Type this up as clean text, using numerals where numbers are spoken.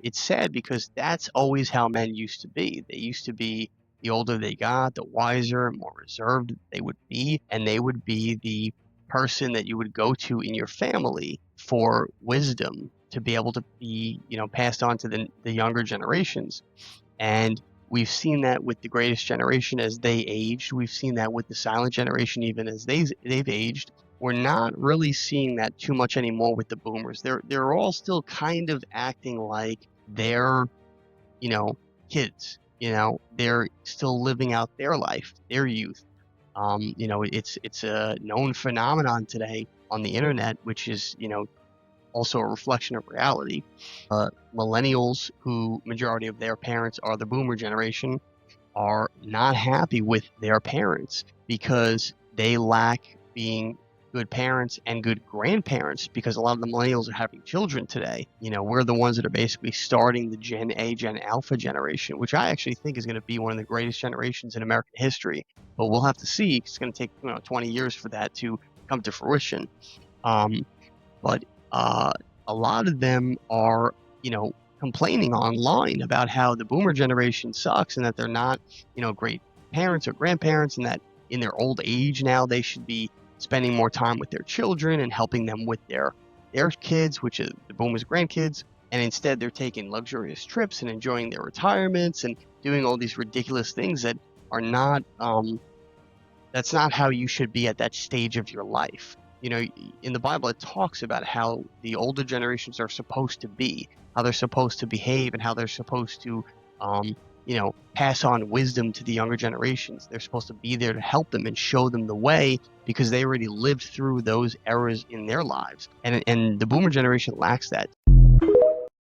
it's sad because that's always how men used to be. They used to be, the older they got, the wiser and more reserved they would be, and they would be the person that you would go to in your family for wisdom to be able to be, passed on to the younger generations. And we've seen that with the greatest generation as they aged. We've seen that with the silent generation, even as they've aged. We're not really seeing that too much anymore with the boomers. They're all still kind of acting like they're, you know, kids. They're still living out their life, their youth. It's a known phenomenon today on the internet, which is, also a reflection of reality. Millennials, who majority of their parents are the boomer generation, are not happy with their parents because they lack being good parents and good grandparents, because a lot of the millennials are having children today. We're the ones that are basically starting the Gen A, Gen Alpha generation, which I actually think is going to be one of the greatest generations in American history. But we'll have to see. It's going to take 20 years for that to come to fruition. But a lot of them are, complaining online about how the boomer generation sucks and that they're not, great parents or grandparents, and that in their old age now they should be spending more time with their children and helping them with their kids, which is the boomers' grandkids. And instead they're taking luxurious trips and enjoying their retirements and doing all these ridiculous things that are not, that's not how you should be at that stage of your life. In the Bible, it talks about how the older generations are supposed to be, how they're supposed to behave, and how they're supposed to, pass on wisdom to the younger generations. They're supposed to be there to help them and show them the way, because they already lived through those eras in their lives. And the boomer generation lacks that.